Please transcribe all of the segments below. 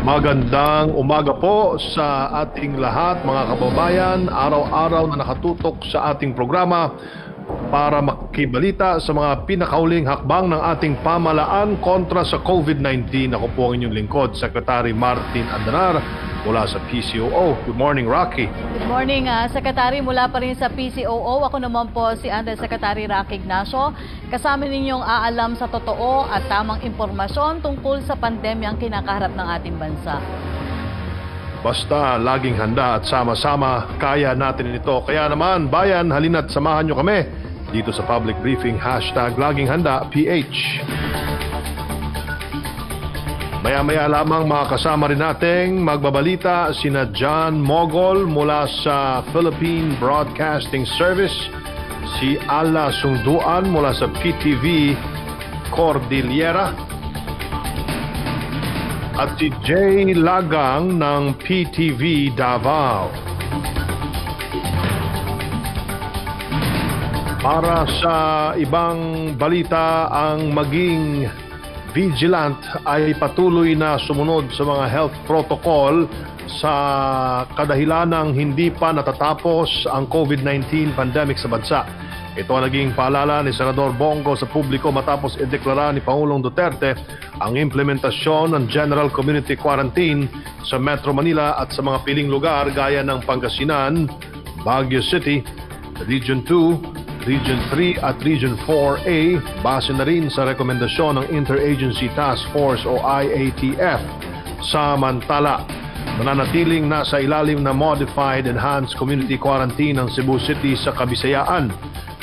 Magandang umaga po sa ating lahat mga kababayan. Araw-araw na nakatutok sa ating programa para makibalita sa mga pinakahuling hakbang ng ating pamahalaan kontra sa COVID-19. Ako po ang inyong lingkod, Secretary Martin Andanar mula sa PCOO. Good morning, Rocky. Good morning, Secretary. Mula pa rin sa PCOO. Ako naman po si Secretary Rocky Ignacio. Kasama ninyong aalam sa totoo at tamang impormasyon tungkol sa pandemyang kinakaharap ng ating bansa. Basta laging handa at sama-sama, kaya natin ito. Kaya naman, bayan, halina't samahan nyo kami dito sa public briefing, #LagingHandaPH. Maya-maya lamang makakasama rin nating magbabalita sina John Mogol mula sa Philippine Broadcasting Service, si Ala Sungduan mula sa PTV Cordillera, at si Jay Lagang ng PTV Davao. Para sa ibang balita, ang maging vigilant ay patuloy na sumunod sa mga health protocol sa kadahilanang hindi pa natatapos ang COVID-19 pandemic sa bansa. Ito ang naging paalala ni Senador Bongo sa publiko matapos ideklara ni Pangulong Duterte ang implementasyon ng General Community Quarantine sa Metro Manila at sa mga piling lugar gaya ng Pangasinan, Baguio City, Region 2, Region 3 at Region 4A, base na rin sa rekomendasyon ng Interagency Task Force o IATF. Samantala, mananatiling nasa ilalim na Modified Enhanced Community Quarantine ng Cebu City sa Kabisayaan.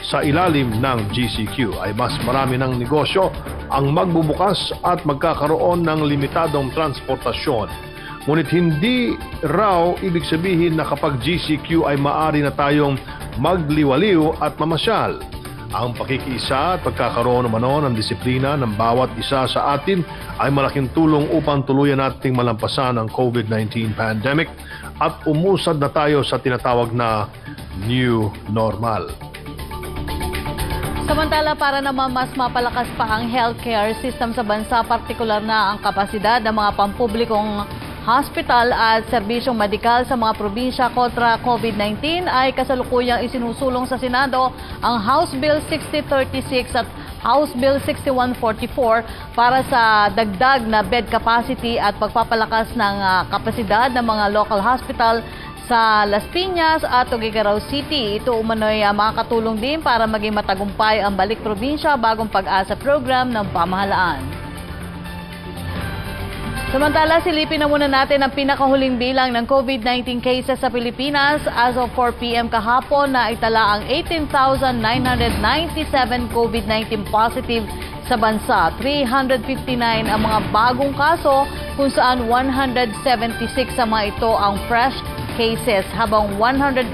Sa ilalim ng GCQ ay mas marami ng negosyo ang magbubukas at magkakaroon ng limitadong transportasyon. Ngunit hindi raw ibig sabihin na kapag GCQ ay maaari na tayong magliwaliw at mamasyal. Ang pakikiisa at pagkakaroon naman ng disiplina ng bawat isa sa atin ay malaking tulong upang tuluyan nating malampasan ang COVID-19 pandemic at umusad na tayo sa tinatawag na new normal. Samantala, para naman mas mapalakas pa ang healthcare system sa bansa, partikular na ang kapasidad ng mga pampublikong hospital at serbisyong medikal sa mga probinsya kontra COVID-19 ay kasalukuyang isinusulong sa Senado ang House Bill 6036 at House Bill 6144 para sa dagdag na bed capacity at pagpapalakas ng kapasidad ng mga local hospital sa Las Piñas at Tuguegarao City. Ito umano'y makakatulong din para maging matagumpay ang Balik Probinsya Bagong Pag-asa program ng pamahalaan. Samantala, silipin na muna natin ang pinakahuling bilang ng COVID-19 cases sa Pilipinas. As of 4 p.m. kahapon na itala ang 18,997 COVID-19 positive sa bansa. 359 ang mga bagong kaso kung saan 176 sa mga ito ang fresh cases habang 183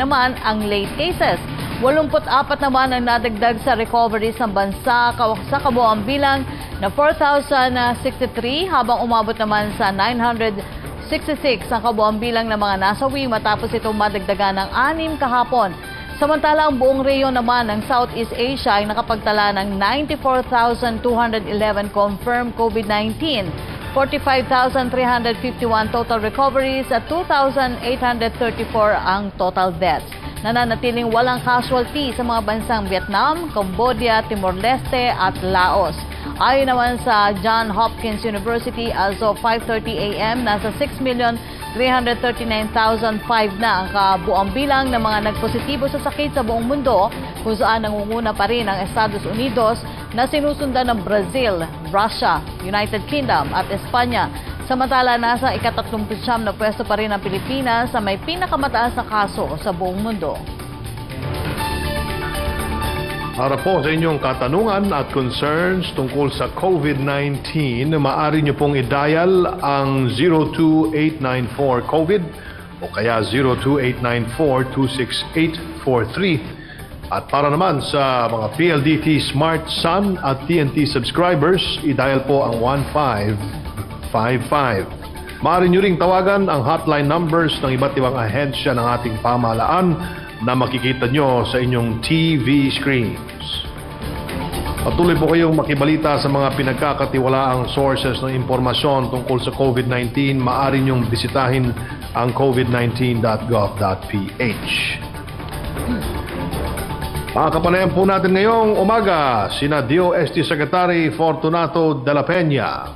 naman ang late cases. 84 naman ang nadagdag sa recoveries ng bansa sa kabuuang bilang na 4,063 habang umabot naman sa 966 ang kabuuang bilang ng mga nasawi matapos itong madagdagan ng 6 kahapon. Samantala, ang buong rehiyon naman ng Southeast Asia ay nakapagtala ng 94,211 confirmed COVID-19. 45,351 total recoveries at 2,834 ang total deaths. Nananatiling walang casualty sa mga bansang Vietnam, Cambodia, Timor-Leste at Laos. Ayon naman sa Johns Hopkins University, as of 5:30 a.m., nasa 6,339,005 na ang kabuang bilang ng mga nagpositibo sa sakit sa buong mundo, kung saan nangunguna pa rin ang Estados Unidos na sinusundan ng Brazil, Russia, United Kingdom at Espanya. Samantala, nasa ika-39 na pwesto pa rin ang Pilipinas sa may pinakamataas na kaso sa buong mundo. Para po sa inyong katanungan at concerns tungkol sa COVID-19, maaari nyo pong i-dial ang 02894-COVID o kaya 02894-26843. At para naman sa mga PLDT Smart Sun at TNT subscribers, i-dial po ang 1555. Maaari nyo ring tawagan ang hotline numbers ng iba't ibang ahensya ng ating pamahalaan na makikita nyo sa inyong TV screens. Patuloy po kayong makibalita sa mga pinagkakatiwalaang sources ng impormasyon tungkol sa COVID-19. Maaari niyong bisitahin ang covid19.gov.ph. Makakapanayan po natin ngayong umaga sina DOST Secretary Fortunato de la Peña,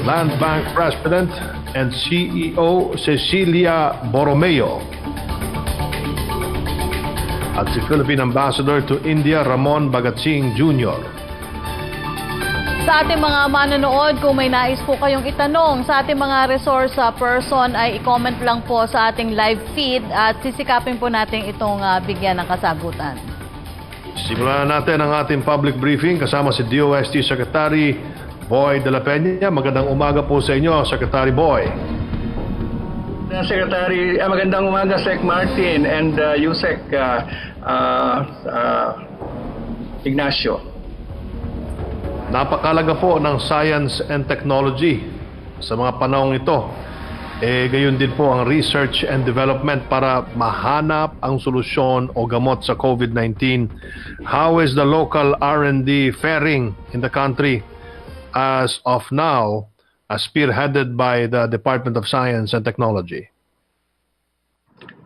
Land Bank President and CEO Cecilia Borromeo, at si Philippine Ambassador to India Ramon Bagatsing Jr. Sa ating mga manonood, kung may nais po kayong itanong sa ating mga resource person, ay i-comment lang po sa ating live feed at sisikapin po natin itong bigyan ng kasagutan. Simulan natin ang ating public briefing kasama si DOST Secretary Boy de la Peña. Magandang umaga po sa inyo, Secretary Boy. Secretary, magandang umaga, Sec Martin and Yusek Ignacio. Napakalaga po ng science and technology sa mga panahong ito. Gayon din po ang research and development para mahanap ang solusyon o gamot sa COVID-19. How is the local R&D faring in the country as of now, spearheaded by the Department of Science and Technology?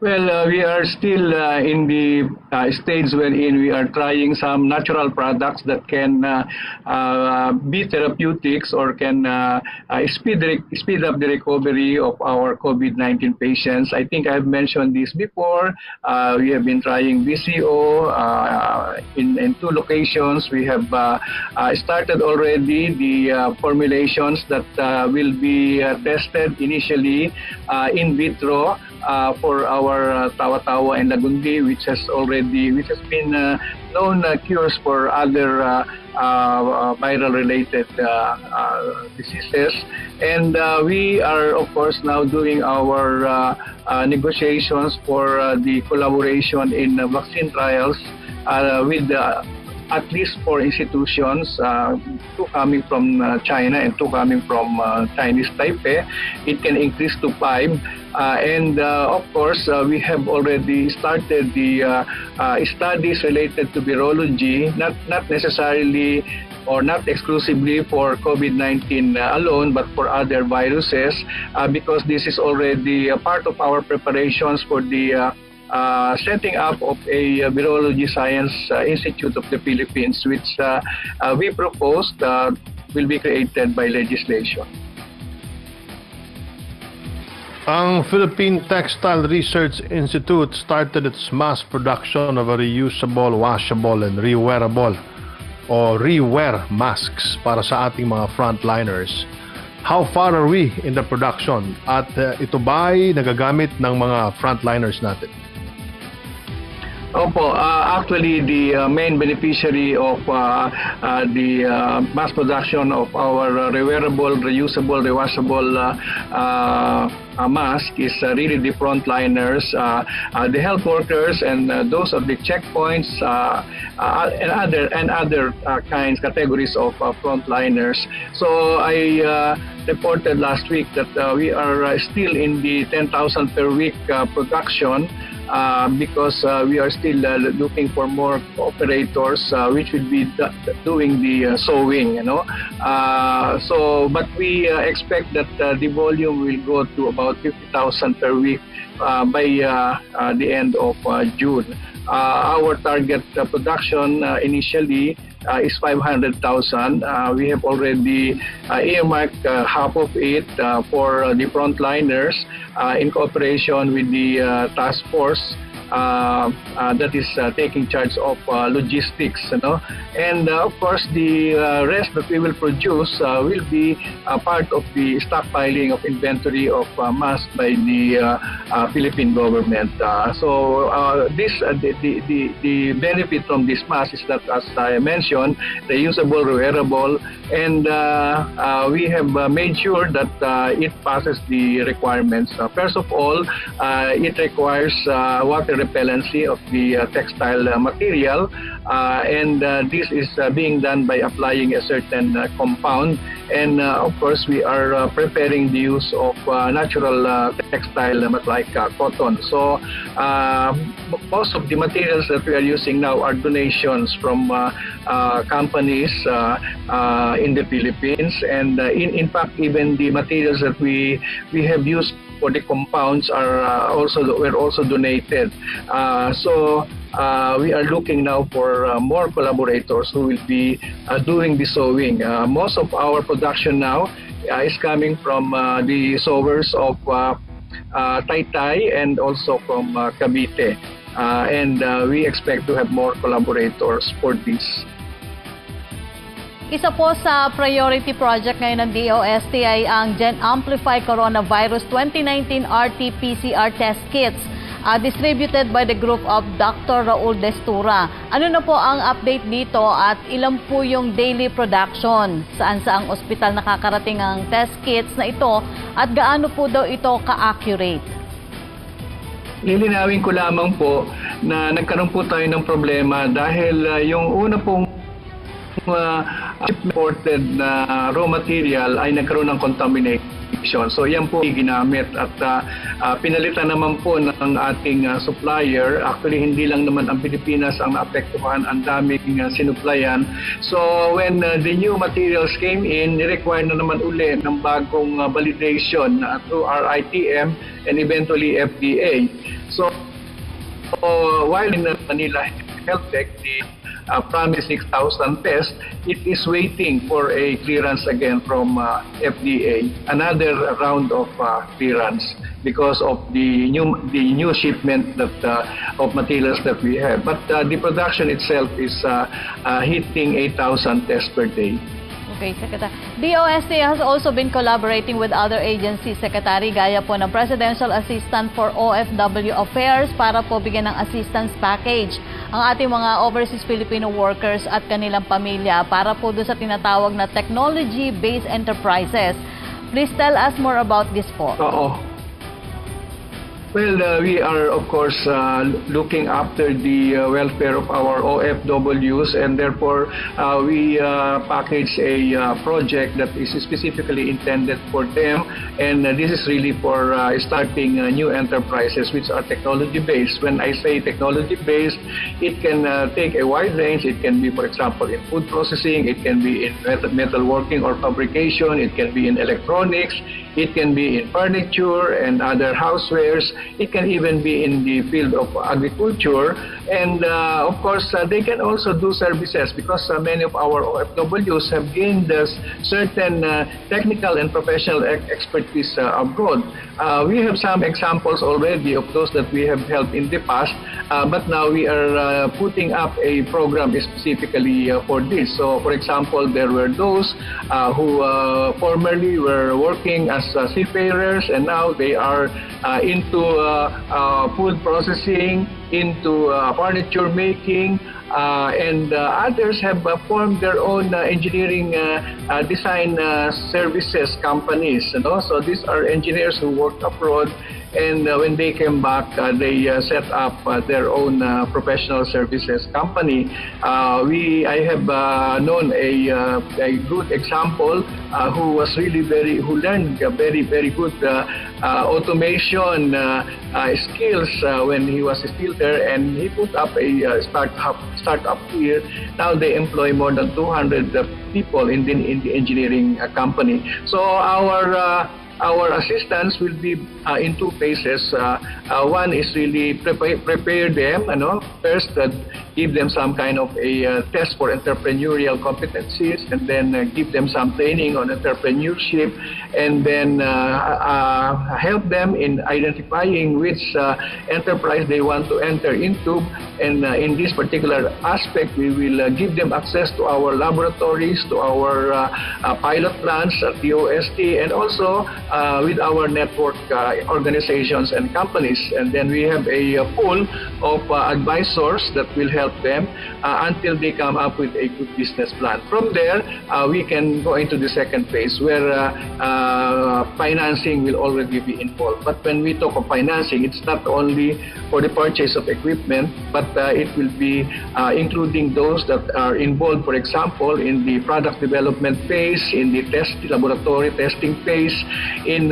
Well, we are still in the stage wherein we are trying some natural products that can be therapeutics or can speed up the recovery of our COVID-19 patients. I think I've mentioned this before. We have been trying VCO in 2 locations. We have started already the formulations that will be tested initially in vitro for our Tawa-Tawa and Lagundi, which has been known cures for other viral-related diseases. And we are, of course, now doing our negotiations for the collaboration in vaccine trials with at least 4 institutions, 2 coming from China and 2 coming from Chinese Taipei. It can increase to 5. And of course, we have already started the studies related to virology, not necessarily or not exclusively for COVID-19 alone, but for other viruses, because this is already a part of our preparations for the setting up of a Virology Science Institute of the Philippines, which we proposed will be created by legislation. Ang Philippine Textile Research Institute started its mass production of a reusable, washable, and rewearable o rewear masks para sa ating mga frontliners. How far are we in the production? At ito ba'y nagagamit ng mga frontliners natin? Opo, actually the main beneficiary of the mass production of our rewearable, reusable, rewashable mask is really the frontliners, the health workers, and those of the checkpoints and other categories of frontliners. So I reported last week that we are still in the 10,000 per week production. Because we are still looking for more operators which would be doing the sewing, but we expect that the volume will go to about 50,000 per week by the end of June. Our target production initially is 500,000. We have already earmarked half of it for the frontliners in cooperation with the task force that is taking charge of logistics, and of course the rest that we will produce will be part of the stockpiling of inventory of masks by the Philippine government. The benefit from this mask is that, as I mentioned, reusable, rewearable, and we have made sure that it passes the requirements. First of all, it requires water repellency of the textile material, and this is being done by applying a certain compound and of course we are preparing the use of natural textile like cotton. So most of the materials that we are using now are donations from companies in the Philippines, and in fact even the materials that we have used for the compounds were also donated. So we are looking now for more collaborators who will be doing the sewing. Most of our production now is coming from the sewers of Taytay and also from Cavite. And we expect to have more collaborators for this. Isa po sa priority project ngayon ng DOST ay ang Gen Amplify Coronavirus 2019 RT-PCR test kits distributed by the group of Dr. Raul Destura. Ano na po ang update dito at ilan po yung daily production? Saan sa ang ospital nakakarating ang test kits na ito at gaano po daw ito ka-accurate? Lilinawin ko lamang po na nagkaroon po tayo ng problema dahil yung una pong imported na raw material ay nagkaroon ng contamination. So yan po ginamit at pinalitan naman po ng ating supplier. Actually hindi lang naman ang Pilipinas ang naapektuhan, ang daming sinuplayan. So when the new materials came in, ni-require na naman uli ng bagong validation through our ITM and eventually FDA. So while in Manila Health Tech, the promised 6,000 tests, it is waiting for a clearance again from FDA, another round of clearance because of the new shipment that of materials that we have. But the production itself is hitting 8,000 tests per day. Okay, Secretary. DOST has also been collaborating with other agencies, Secretary, gaya po ng Presidential Assistant for OFW Affairs para po bigyan ng assistance package ang ating mga overseas Filipino workers at kanilang pamilya para po doon sa tinatawag na technology-based enterprises. Please tell us more about this po. Oo. Well, we are of course looking after the welfare of our OFWs, and therefore we package a project that is specifically intended for them, and this is really for starting new enterprises which are technology-based. When I say technology-based, it can take a wide range. It can be, for example, in food processing, it can be in metalworking or fabrication, it can be in electronics, it can be in furniture and other housewares. It can even be in the field of agriculture, and of course they can also do services because many of our OFWs have gained certain technical and professional expertise abroad. We have some examples already of those that we have helped in the past, but now we are putting up a program specifically for this. So for example, there were those who formerly were working as seafarers, and now they are into food processing, into furniture making, and others have formed their own engineering design services companies. You know? So these are engineers who work abroad, and when they came back, they set up their own professional services company. I have known a good example who learned very good automation skills when he was still there, and he put up a startup here. Now they employ more than 200 people in the engineering company. So our assistance will be in two phases. One is really prepare them, first give them some kind of a test for entrepreneurial competencies, and then give them some training on entrepreneurship, and then help them in identifying which enterprise they want to enter into. And in this particular aspect, we will give them access to our laboratories, to our pilot plants at the OST, and also with our network organizations and companies. And then we have a pool of advisors that will help them until they come up with a good business plan. From there, we can go into the second phase where financing will already be involved. But when we talk of financing, it's not only for the purchase of equipment, but it will be including those that are involved, for example, in the product development phase, in the laboratory testing phase, in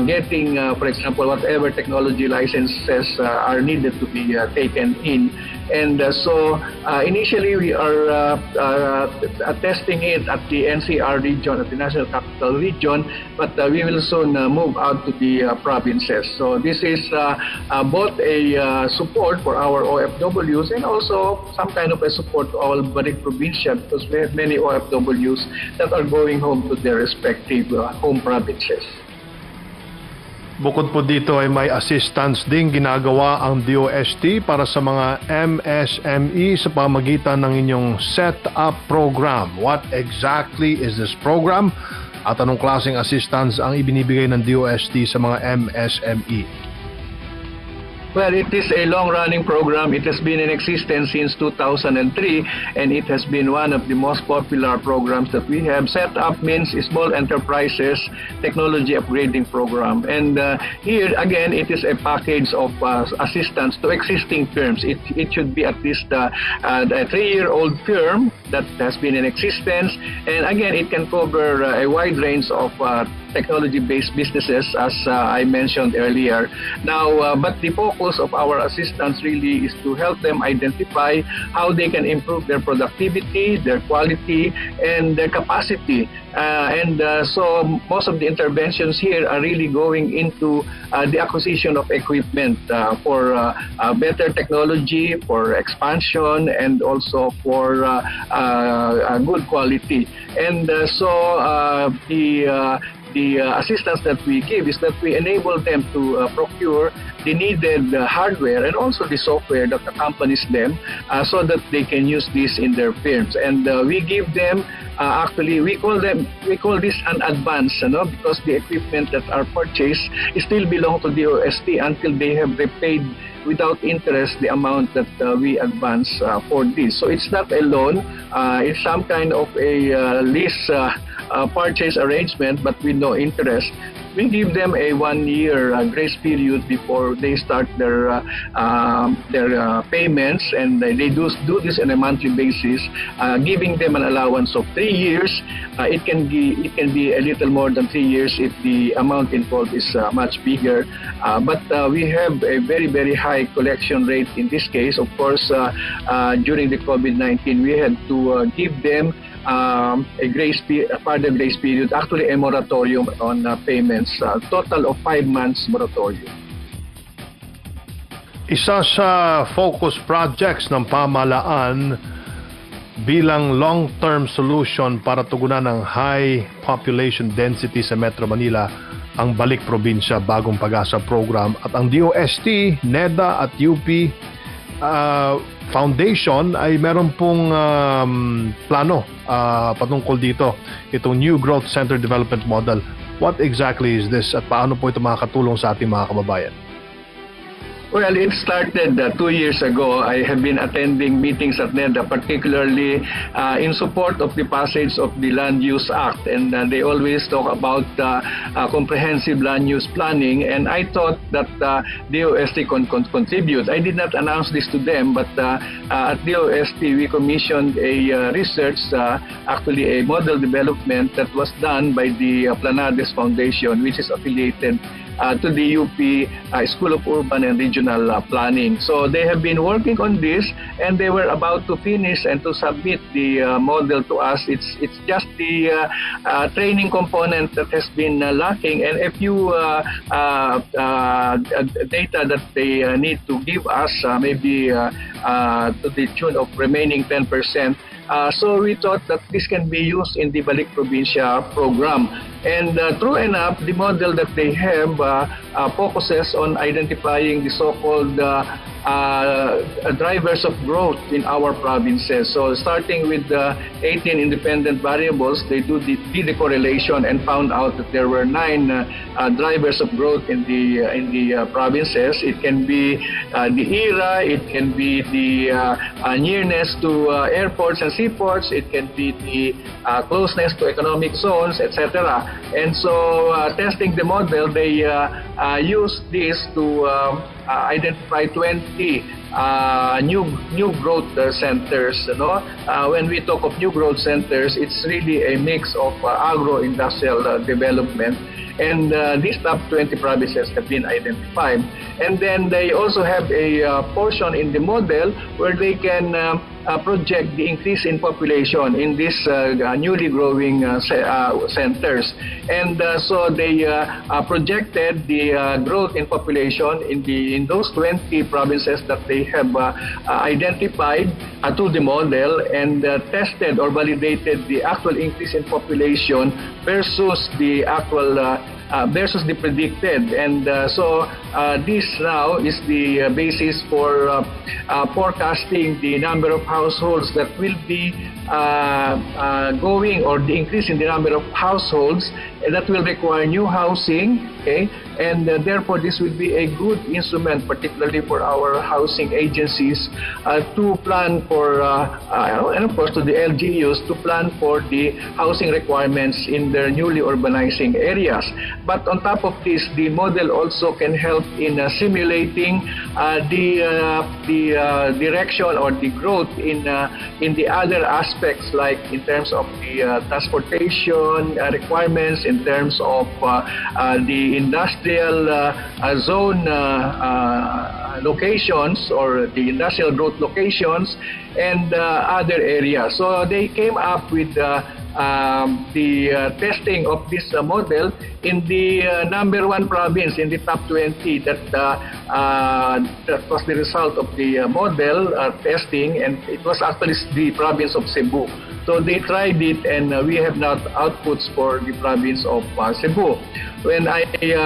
getting, for example, whatever technology licenses are needed to be taken in. And so initially we are testing it at the NCR region, at the National Capital Region, but we will soon move out to the provinces. So this is both a support for our OFWs and also some kind of a support to all Balik Provincia, because we have many OFWs that are going home to their respective home provinces. Bukod po dito ay may assistance din ginagawa ang DOST para sa mga MSME sa pamagitan ng inyong set-up program. What exactly is this program? At anong klaseng assistance ang ibinibigay ng DOST sa mga MSME? Well, it is a long-running program. It has been in existence since 2003, and it has been one of the most popular programs that we have. Set up means Small Enterprises Technology Upgrading Program. And here, again, it is a package of assistance to existing firms. It should be at least a 3-year-old firm that has been in existence. And again, it can cover a wide range of technology-based businesses, as I mentioned earlier. Now, but the focus of our assistance really is to help them identify how they can improve their productivity, their quality, and their capacity. So most of the interventions here are really going into the acquisition of equipment for better technology, for expansion, and also for good quality. And so the assistance that we give is that we enable them to procure the needed hardware and also the software that accompanies them so that they can use this in their firms. And we give them actually, we call this an advance, because the equipment that are purchased still belong to the DOST until they have repaid without interest the amount that we advance for this. So it's not a loan, it's some kind of a lease purchase arrangement, but with no interest. We give them a 1-year grace period before they start their payments, and they do this on a monthly basis, giving them an allowance of 3 years. It can be a little more than 3 years if the amount involved is much bigger. But we have a very, very high collection rate in this case. Of course, during the COVID-19, we had to give them a further grace period, actually a moratorium on payments, total of 5 months moratorium. Isa sa focus projects ng pamahalaan bilang long-term solution para tugunan ng high population density sa Metro Manila ang Balik Probinsya Bagong Pag-asa program, at ang DOST, NEDA at UP Foundation ay meron pong plano patungkol dito, itong New Growth Center Development Model. What exactly is this at paano po ito makakatulong sa ating mga kababayan? Well, it started 2 years ago. I have been attending meetings at NEDA, particularly in support of the passage of the Land Use Act, and they always talk about comprehensive land use planning, and I thought that DOST can contribute. I did not announce this to them, but at DOST we commissioned a research, actually a model development that was done by the Planades Foundation, which is affiliated to the UP School of Urban and Regional Planning. So they have been working on this, and they were about to finish and to submit the model to us. It's just the training component that has been lacking, and a few data that they need to give us, maybe to the tune of remaining 10%. So we thought that this can be used in the Balik Probinsya program. And true enough, the model that they have focuses on identifying the so-called drivers of growth in our provinces. So starting with the 18 independent variables, they did the correlation and found out that there were 9 drivers of growth in the provinces. It can be the era, it can be the nearness to airports and seaports, it can be the closeness to economic zones, etc. And so testing the model, they used this to identify 20 new growth centers. When we talk of new growth centers, it's really a mix of agro-industrial development. And these top 20 provinces have been identified. And then they also have a portion in the model where they can project the increase in population in these newly growing centers. And so they projected the growth in population in those 20 provinces that they have identified to the model, and tested or validated the actual increase in population versus the actual versus the predicted. And so this now is the basis for forecasting the number of households that will be going, or the increase in the number of households that will require new housing, okay? And therefore this will be a good instrument, particularly for our housing agencies, to plan for, and of course to the LGUs, to plan for the housing requirements in their newly urbanizing areas. But on top of this, the model also can help in simulating the direction or the growth in the other aspects, like in terms of the transportation requirements, in terms of the industrial zone locations, or the industrial growth locations, and other areas. So they came up with the testing of this model in the #1 province in the top 20 that was the result of the model testing, and it was actually the province of Cebu. So they tried it, and we have now outputs for the province of Cebu. When I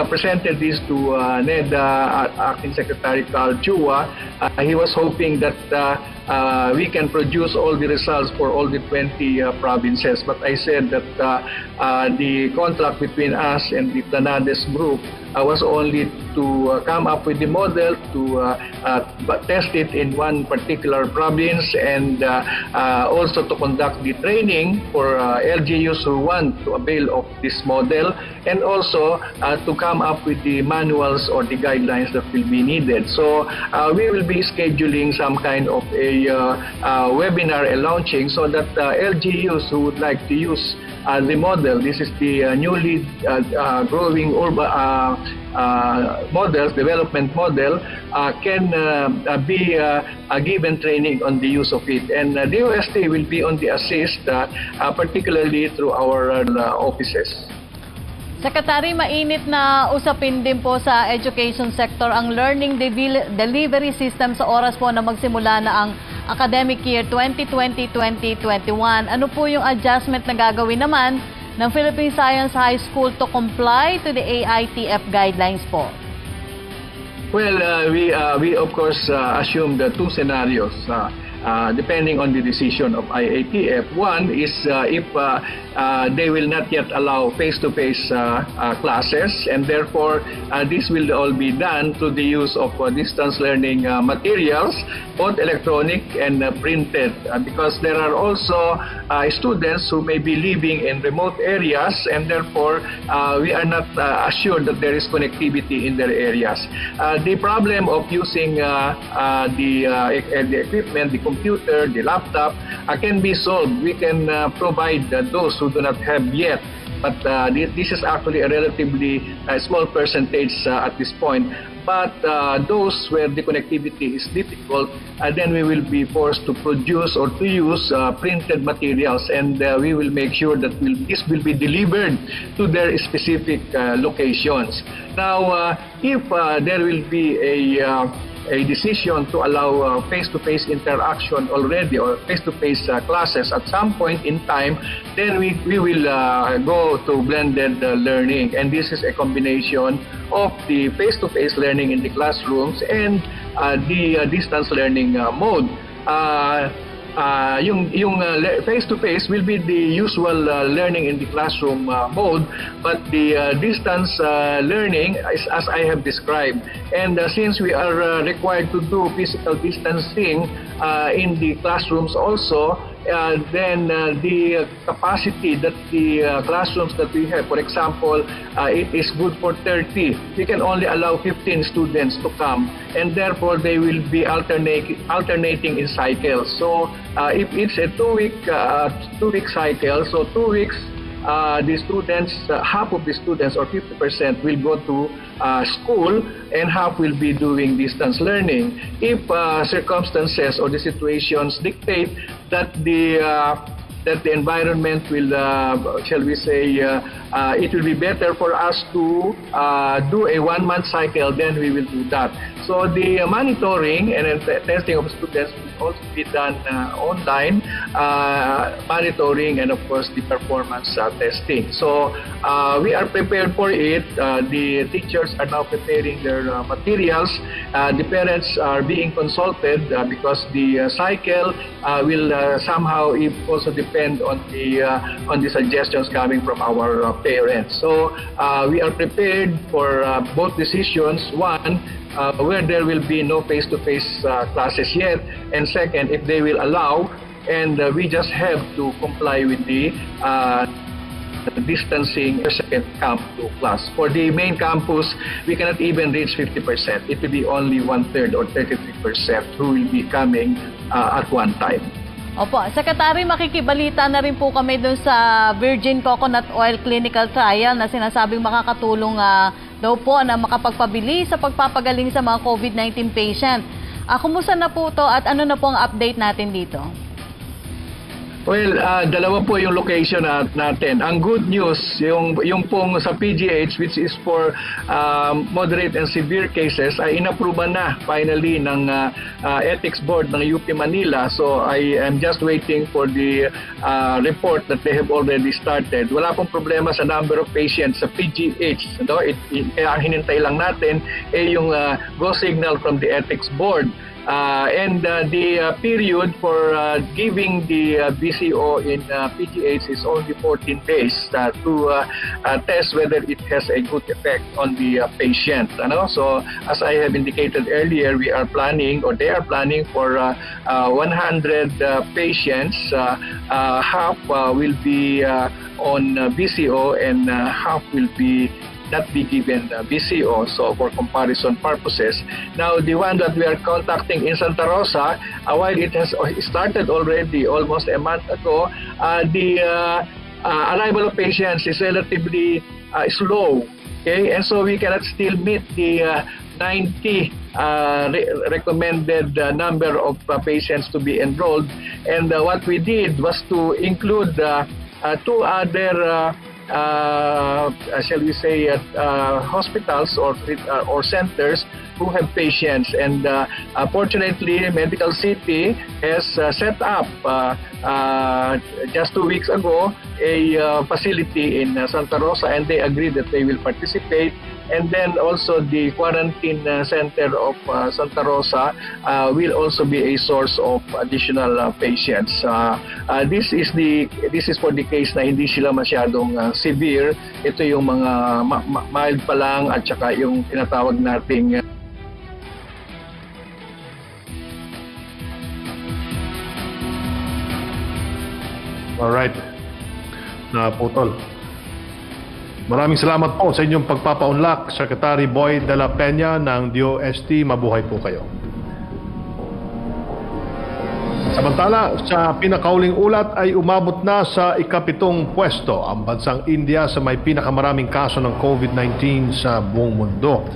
presented this to NEDA, Acting Secretary Carl Chua, he was hoping that we can produce all the results for all the 20 provinces. But I said that the contract between us and the Planades group was only to come up with the model, to test it in one particular province, and also to conduct the training for LGUs who want to avail of this model, and also to come up with the manuals or the guidelines that will be needed. So we will be scheduling some kind of a webinar and launching, so that LGUs who would like to use the model, this is the newly growing urban development model, can be given training on the use of it. And the OST will be on the assist, particularly through our offices. Secretary, mainit na usapin din po sa education sector ang learning delivery system sa oras po na magsimula na ang academic year 2020-2021. Ano po yung adjustment na gagawin naman ng Philippine Science High School to comply to the AITF guidelines po? Well, we of course assume the two scenarios depending on the decision of IATF. One is if they will not yet allow face-to-face classes, and therefore this will all be done through the use of distance learning materials, both electronic and printed, because there are also students who may be living in remote areas, and therefore we are not assured that there is connectivity in their areas. The problem of using the equipment, the computer, the laptop, can be solved. We can provide those who do not have yet, but this is actually a relatively small percentage at this point. But those where the connectivity is difficult, then we will be forced to produce or to use printed materials, and we will make sure that this will be delivered to their specific locations. Now, if there will be a decision to allow face-to-face interaction already, or face-to-face classes at some point in time, then we will go to blended learning. And this is a combination of the face-to-face learning in the classrooms and the distance learning mode. Face-to-face will be the usual learning in the classroom mode, but the distance learning is as I have described. And since we are required to do physical distancing in the classrooms also, then the capacity that the classrooms that we have, for example, it is good for 30. We can only allow 15 students to come, and therefore they will be alternating in cycles. So if it's a two-week cycle, so 2 weeks, the students, half of the students or 50% will go to school and half will be doing distance learning. If circumstances or the situations dictate that the environment will, shall we say, it will be better for us to do a 1-month cycle, then we will do that. So the monitoring and testing of students will also be done online, monitoring and of course the performance testing. So we are prepared for it. The teachers are now preparing their materials. The parents are being consulted because the cycle will somehow also depend on the suggestions coming from our parents. So we are prepared for both decisions. One, where there will be no face-to-face classes yet, and second, if they will allow, and we just have to comply with the distancing second camp to class. For the main campus, we cannot even reach 50%. It will be only 1/3 or 33% who will be coming at one time. Opo, Secretary, makikibalita na rin po kami dun sa Virgin Coconut Oil Clinical Trial na sinasabing makakatulong daw po na makapagpabili sa pagpapagaling sa mga COVID-19 patient. Kumusta na po to at ano na po ang update natin dito? Well, dalawa po yung location natin. Ang good news, yung pong sa PGH, which is for moderate and severe cases, ay inapruban na finally ng Ethics Board ng UP Manila. So I am just waiting for the report that they have already started. Wala pong problema sa number of patients sa PGH. No? Kaya hinintay lang natin yung go signal from the Ethics Board. And the period for giving the BCO in PGH is only 14 days to test whether it has a good effect on the patient. So as I have indicated earlier, we are planning, or they are planning for 100 patients. Half will be on BCO and half will not be given BCO, so for comparison purposes. Now, the one that we are contacting in Santa Rosa, while it has started already almost a month ago, the arrival of patients is relatively slow, okay? And so we cannot still meet the 90 recommended number of patients to be enrolled. And what we did was to include 2 other shall we say, hospitals or centers who have patients. And fortunately, Medical City has set up just 2 weeks ago a facility in Santa Rosa, and they agreed that they will participate. And then also the quarantine center of Santa Rosa will also be a source of additional patients. This is for the case na hindi sila masyadong severe. Ito yung mga mild pa lang at saka yung tinatawag nating Alright. Naputol. Maraming salamat po sa inyong pagpapaunlak, Secretary Boy de la Peña ng DOST. Mabuhay po kayo. Samantala, sa pinakauling ulat ay umabot na sa ika-7 pwesto ang bansang India sa may pinakamaraming kaso ng COVID-19 sa buong mundo.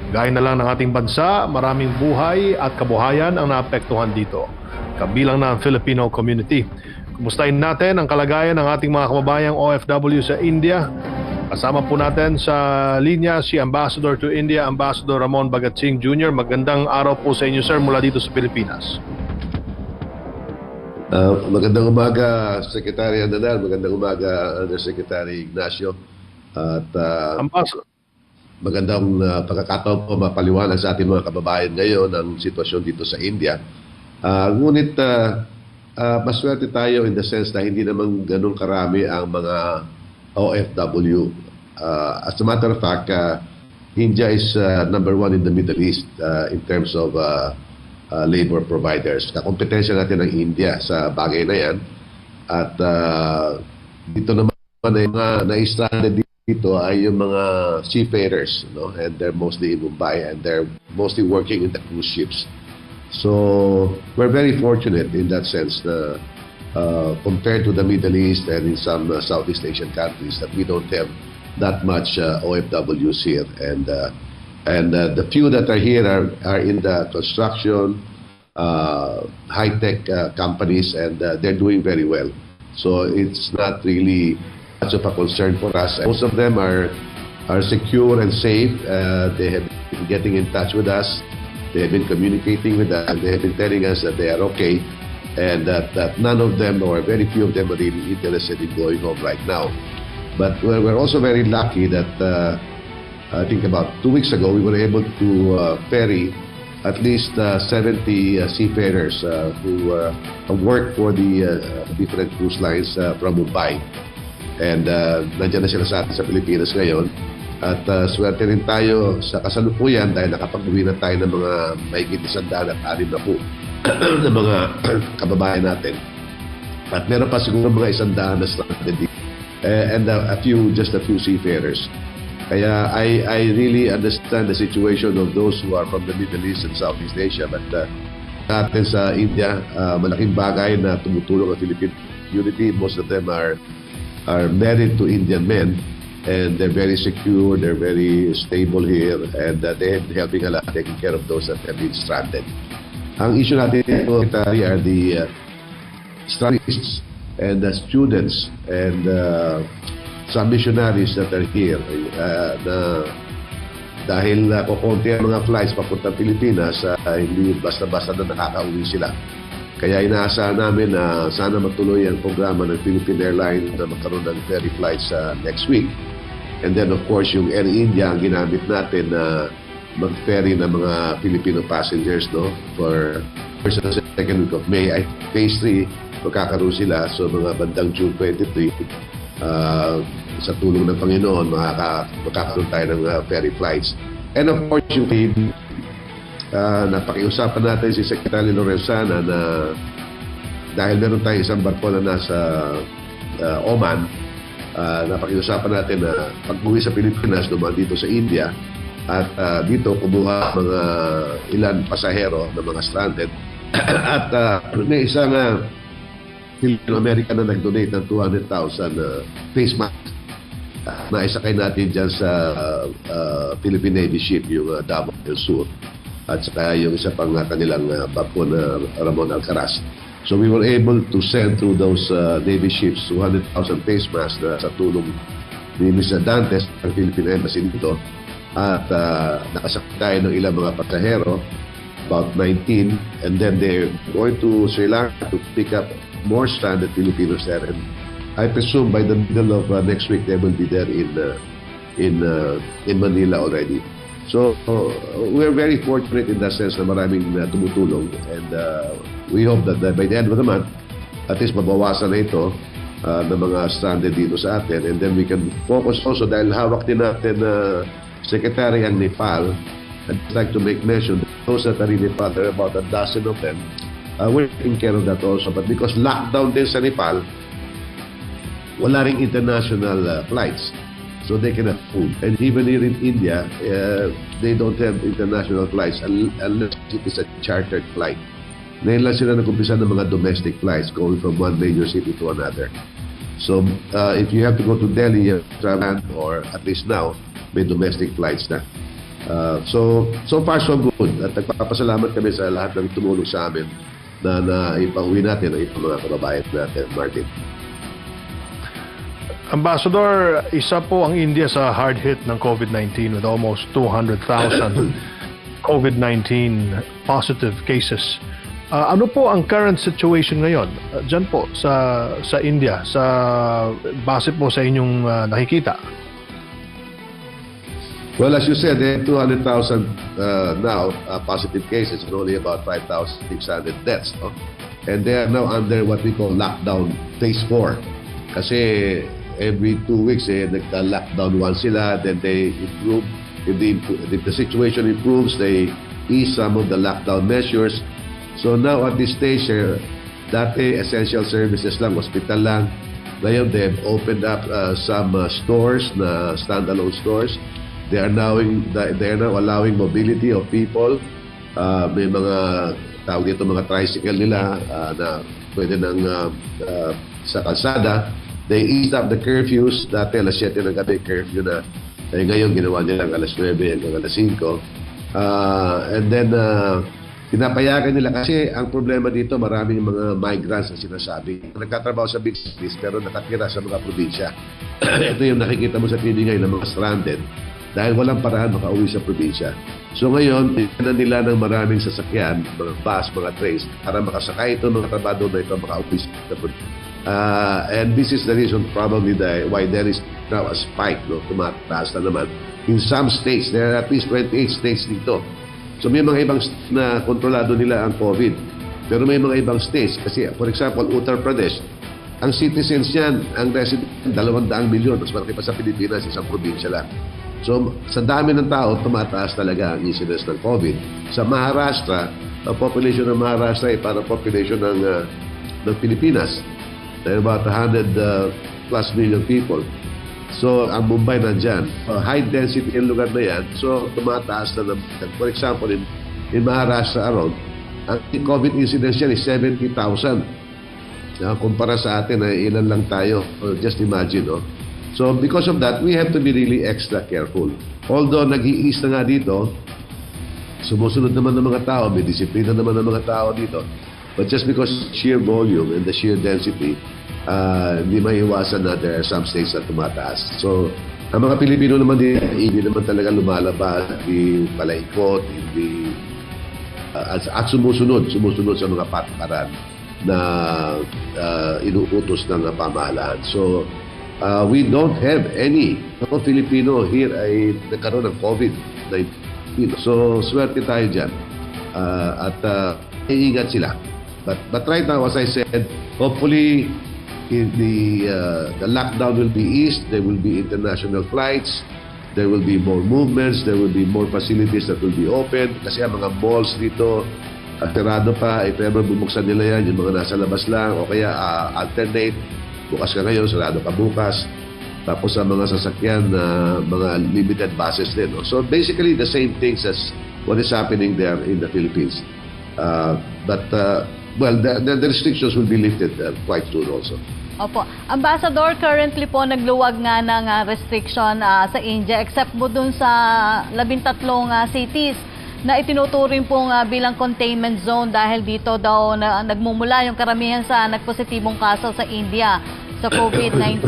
Gaya na lang ng ating bansa, maraming buhay at kabuhayan ang naapektuhan dito, kabilang na ang Filipino community. Kumustahin natin ang kalagayan ng ating mga kababayang OFW sa India. Kasama po natin sa linya si Ambassador to India, Ambassador Ramon Bagatsing Jr. Magandang araw po sa inyo, sir, mula dito sa Pilipinas. Magandang umaga, Secretary Handa. Magandang umaga, Undersecretary Ignacio. At magandang pagkakataon po mapaliwanag sa ating mga kababayan ngayon ang sitwasyon dito sa India. Ngunit maswerte tayo in the sense na hindi naman ganun karami ang mga OFW. As a matter of fact, India is number one in the Middle East in terms of labor providers. Kakompetensya natin ng India sa bagay na yan. At dito naman ay mga na-stranded dito ay yung mga seafarers, no? And they're mostly in Mumbai and they're mostly working in the cruise ships. So we're very fortunate in that sense na compared to the Middle East and in some Southeast Asian countries that we don't have that much OFWs here. And the few that are here are in the construction, high-tech companies, and they're doing very well. So it's not really much of a concern for us. Most of them are secure and safe. They have been getting in touch with us. They have been communicating with us. And they have been telling us that they are okay, and that none of them or very few of them are really interested in going home right now. But we're also very lucky that I think about 2 weeks ago we were able to ferry at least 70 seafarers who work for the different cruise lines from Mumbai. And nandiyan na sila sa atin sa Pilipinas ngayon. At swerte rin tayo sa kasalukuyan dahil nakapag-uwi na tayo ng mga mahigit 160 na mga kababayan natin. At meron pa siguro mga 100 na stranded dito. And just a few seafarers. Kaya I really understand the situation of those who are from the Middle East and Southeast Asia. But natin sa India, malaking bagay na tumutulong ang Philippine community. Most of them are married to Indian men, and they're very secure, they're very stable here, and they're helping a lot, taking care of those that have been stranded. Ang issue natin ito are the strategists and the students and some missionaries that are here na dahil kukunti ang mga flights papuntang Pilipinas, hindi basta-basta na nakakauwi sila. Kaya inaasahan namin na sana matuloy ang programa ng Philippine Airlines na magkaroon ng ferry flights next week. And then of course yung Air India ang ginamit natin na mag-ferry ng mga Filipino passengers, no, for first and second week of May. Phase 3 magkakaroon sila, so mga bandang June 23 sa tulong ng Panginoon magkakaroon tayo ng ferry flights. And of course yung napakiusapan natin si Secretary Lorenzana na dahil meron tayong isang barko na nasa Oman, napakiusapan natin na pag-uwi sa Pilipinas, dumaan dito sa India at dito kumuha mga ilan pasahero na mga stranded at may isang Filipino-American na nag-donate ng 200,000 face mask na isakay natin dyan sa Philippine Navy ship, yung Davao del Sur, at saka yung isa pang kanilang barko na Ramon Alcaraz. So we were able to send through those Navy ships 200,000 face masks na sa tulong ni Mr. Dantes ng Philippine Embassy dito. At nakasakay tayo ng ilang mga pasahero, about 19, and then they're going to Sri Lanka to pick up more stranded Filipinos there. And I presume by the middle of next week they will be there in Manila already. So we're very fortunate in that sense na maraming tumutulong, and we hope that by the end of the month at least mabawasan na ito ng mga stranded dito sa atin, and then we can focus also dahil hawak din natin Secretary ang Nepal. I'd like to make mention that those that are in Nepal, there are about a dozen of them. We're taking care of that also, but because lockdown din sa Nepal, wala ring international flights. So they cannot move. And even here in India, they don't have international flights unless it is a chartered flight. Ngayon lang sila nag-umpisa ng mga domestic flights going from one major city to another. So if you have to go to Delhi, travel, or at least now, may domestic flights na. So far so good. At nagpapasalamat kami sa lahat ng tumulong sa amin na ipauwi natin ang ibang mga kababayan natin, Martin. Ambassador, isa po ang India sa hard hit ng COVID-19 with almost 200,000 COVID-19 positive cases. Ano po ang current situation ngayon dyan po sa India, sa base po sa inyong nakikita? Well, as you said, there are 200,000 now positive cases and only about 5,600 deaths. No? And they are now under what we call lockdown phase 4. Kasi every 2 weeks, nagka-lockdown 1 sila, then they improve. If the situation improves, they ease some of the lockdown measures. So now at this stage, dati essential services lang, hospital lang. Ngayon, they've opened up some stores, na standalone stores. They are now allowing mobility of people. May mga tawag dito mga tricycle nila na pwede nang sa kalsada. They eased up the curfews. Dati alas 7 ng gabi curfew na. Ngayon ginawa nila alas 9 hanggang alas 5. And then pinapayagan nila kasi ang problema dito maraming mga migrants na sinasabi. Nagtatrabaho sa big cities pero nakatira sa mga probinsya. Ito yung nakikita mo sa TV ngayon ng mga stranded. Dahil walang paraan makauwi sa probinsya. So ngayon, tinan nila ng maraming sasakyan, mga bus, mga trains, para makasakay ito, mga trabado na ito, makauwi sa probinsya. And this is the reason probably why there is now a spike, no? Tumataas na naman. In some states, there are at least 28 states dito. So may mga ibang states na kontrolado nila ang COVID. Pero may mga ibang states, kasi for example, Uttar Pradesh, ang citizens yan, ang resident, 200 milyon, mas malaki pa sa Pilipinas, isang probinsya lang. So, sa dami ng tao, tumataas talaga ang incidence ng COVID. Sa Maharashtra, ang population ng Maharashtra ay parang population ng Pilipinas. There are about 100 plus million people. So, ang Mumbai nandyan. High density yung lugar na yan. So, tumataas na naman. For example, in Maharashtra around, ang COVID incidence yan is 70,000. Kumpara sa atin, ay ilan lang tayo. Just imagine, no? So because of that, we have to be really extra careful. Although nag-i-ease na nga dito, sumusunod naman ng mga tao, may disiplina naman ng mga tao dito. But just because sheer volume and the sheer density, hindi maiiwasan na there are some states na tumataas. So ang mga Pilipino naman hindi naman talaga lumalabas, hindi palaikot, hindi at sumusunod sa mga patakaran na inuutos ng pamahalaan. So we don't have any Filipino here ay nagkaroon ng COVID-19. So, swerte tayo dyan. At iingat sila. But right now, as I said, hopefully, the lockdown will be eased. There will be international flights. There will be more movements. There will be more facilities that will be open. Kasi ang mga malls dito, sarado pa. If ever bumuksan nila yan, yung mga nasa labas lang. O kaya alternate. Bukas ka ngayon, sarado ka bukas. Tapos sa mga sasakyan na mga limited buses din. No? So basically the same things as what is happening there in the Philippines. Well, the restrictions will be lifted quite soon also. Opo. Ambassador, currently po nagluwag nga ng restriction sa India except mo dun sa 13 cities na itinuturing pong bilang containment zone dahil dito daw nagmumula yung karamihan sa nagpositibong kaso sa India sa COVID-19.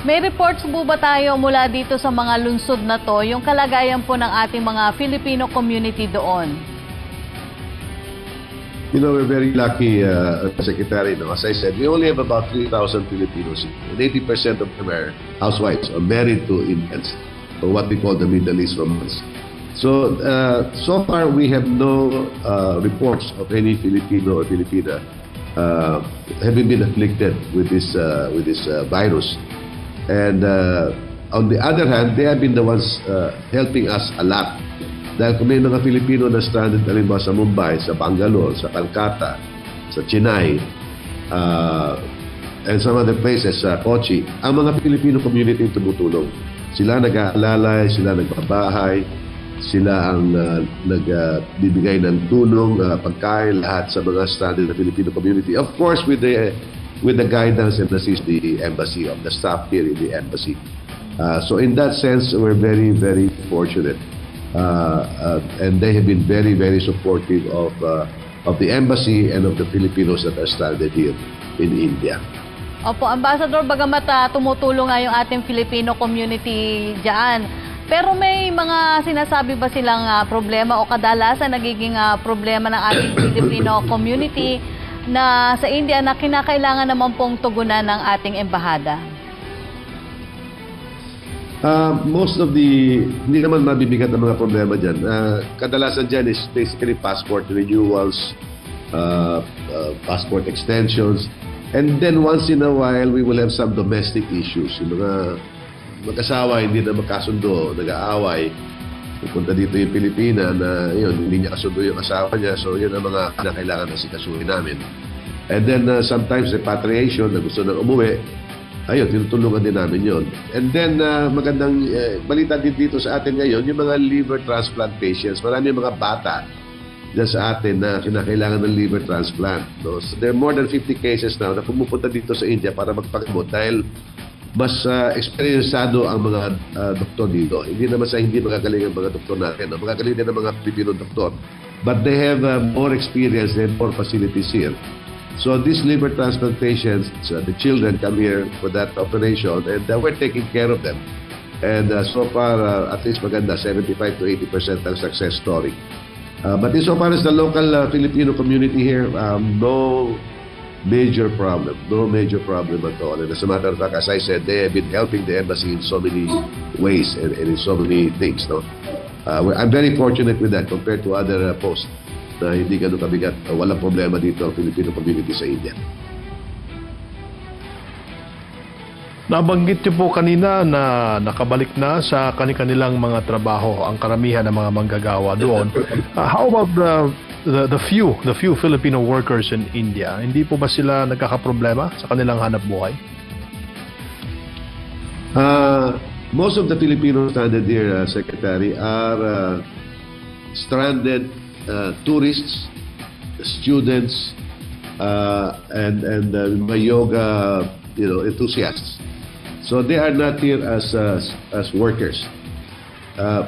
May reports po ba tayo mula dito sa mga lungsod na to, yung kalagayan po ng ating mga Filipino community doon? You know, we're very lucky, Secretary. No? As I said, we only have about 3,000 Filipinos, and 80% of them are housewives or married to Indians, or what we call the Middle East Romans. So, so far we have no reports of any Filipino or Filipina having been afflicted with this virus. And on the other hand, they have been the ones helping us a lot. Dahil kung may mga Filipino na stranded halimbawa sa Mumbai, sa Bangalore, sa Calcutta, sa Chennai, and some other places, sa Kochi, ang mga Filipino community tumutulong. Sila nag-aalalay, sila nagbabahay, sila ang nagbibigay ng tulong, pagkain, lahat sa mga stranded na Filipino community. Of course, with the guidance and assist the embassy, of the staff here in the embassy. So in that sense, we're very, very fortunate. And they have been very, very supportive of the embassy and of the Filipinos that are stranded here in India. Opo, Ambassador, bagamat tumutulong nga yung ating Filipino community dyan, pero may mga sinasabi ba silang problema o kadalasan nagiging problema ng ating Filipino community na sa India na kinakailangan naman pong tugunan ng ating embahada? Most of hindi naman mabibigat ang mga problema dyan. Kadalasan dyan is basically passport renewals, passport extensions, and then once in a while, we will have some domestic issues. Yung mga mag-asawa, hindi na magkasundo, nag-aaway. Pupunta dito yung Pilipina na yun, hindi niya kasundo yung asawa niya, so yun ang mga kailangan na sikasuhin namin. And then sometimes repatriation, na gusto nang umuwi, ayun, tinutulungan din namin yon. And then, magandang balita din dito sa atin ngayon, yung mga liver transplant patients. Marami yung mga bata dyan sa atin na kinakailangan ng liver transplant. No? So, there are more than 50 cases now na pumupunta dito sa India para magpagamot dahil mas eksperyensado ang mga doktor dito. Hindi naman sa hindi magagaling ang mga doktor natin. No? Magagaling din ang mga Pilipino doktor. But they have more experience and more facilities here. So these liver transplant patients, the children come here for that operation and we're taking care of them. And so far, at least maganda, 75 to 80% ang success story. But so far as the local Filipino community here, no major problem. No major problem at all. And as a matter of fact, as I said, they have been helping the embassy in so many ways and in so many things. No? I'm very fortunate with that compared to other posts na hindi ganun kabigat. Walang problema dito ang Filipino community sa India. Nabanggit niyo po kanina na nakabalik na sa kanilang mga trabaho ang karamihan ng mga manggagawa doon. How about the few Filipino workers in India? Hindi po ba sila nagkakaproblema sa kanilang hanap buhay? Most of the Filipinos stranded here, Secretary, are stranded tourists, students, and my yoga, enthusiasts. So they are not here as workers.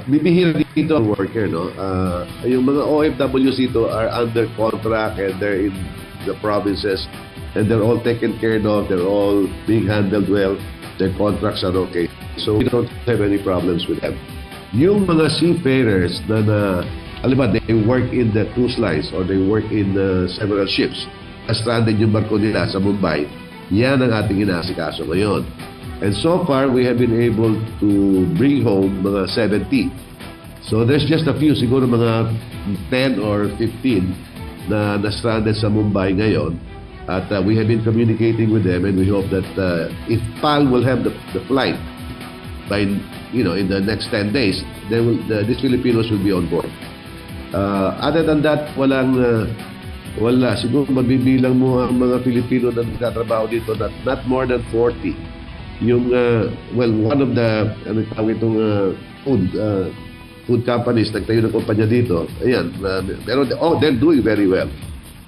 Bibihira dito ang worker, no? Yung mga OFWs dito are under contract and they're in the provinces and they're all taken care of. They're all being handled well. Their contracts are okay. So we don't have any problems with them. Yung mga seafarers na alam ba, they work in the cruise lines or they work in several ships. Stranded yung barko nila sa Mumbai. Yan ang ating inaasikaso ngayon. And so far, we have been able to bring home mga 70. So there's just a few, siguro mga 10 or 15 na stranded sa Mumbai ngayon. At we have been communicating with them and we hope that if PAL will have the flight by, in the next 10 days, these Filipinos will be on board. Other than that, wala. Siguro mabibilang mo ang mga Pilipino na nagtatrabaho dito, not more than 40. Yung, one of the, food companies, nagtayo ng kumpanya dito, ayan, pero they're doing very well.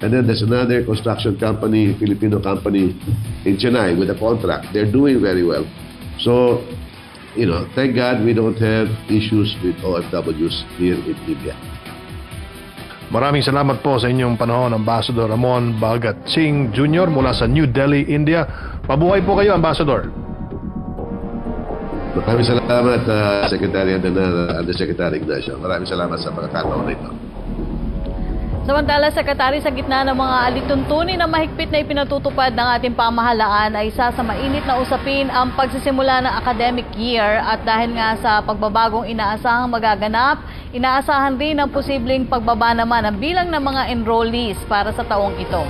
And then there's another construction company, Filipino company in Chennai with a contract. They're doing very well. So, thank God we don't have issues with OFWs here in India. Maraming salamat po sa inyong panahon, Ambassador Ramon Bhagat Singh Jr. mula sa New Delhi, India. Mabuhay po kayo, Ambassador. Maraming salamat, Secretary Undersecretary Ignacio. Maraming salamat sa pagkakataon na ito. Samantala, Sekretary, sa gitna ng mga alituntunin na mahigpit na ipinatutupad ng ating pamahalaan ay isa sa mainit na usapin ang pagsisimula ng academic year at dahil nga sa pagbabagong inaasahang magaganap, inaasahan din ang posibleng pagbaba naman ang bilang ng mga enrollees para sa taong ito.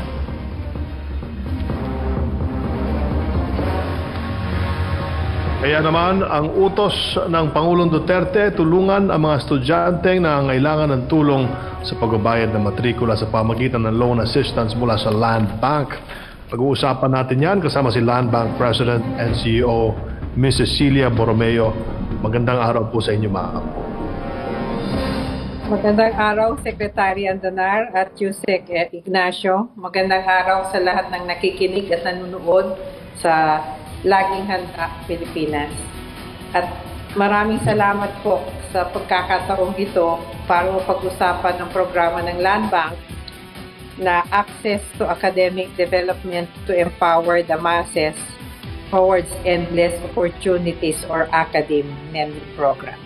Kaya naman, ang utos ng Pangulong Duterte, tulungan ang mga estudyanteng na nangangailangan ng tulong sa pagbabayad ng matrikula sa pamagitan ng loan assistance mula sa Land Bank. Pag-uusapan natin yan kasama si Land Bank President and CEO, Ms. Cecilia Borromeo. Magandang araw po sa inyo, ma'am. Magandang araw, Secretary Andonar at Yusek Ignacio. Magandang araw sa lahat ng nakikinig at nanonood sa Laging Handa, Pilipinas. At maraming salamat po sa pagkakataong ito para mapag-usapan ng programa ng Land Bank na Access to Academic Development to Empower the Masses Towards Endless Opportunities or ACADEM NEM program.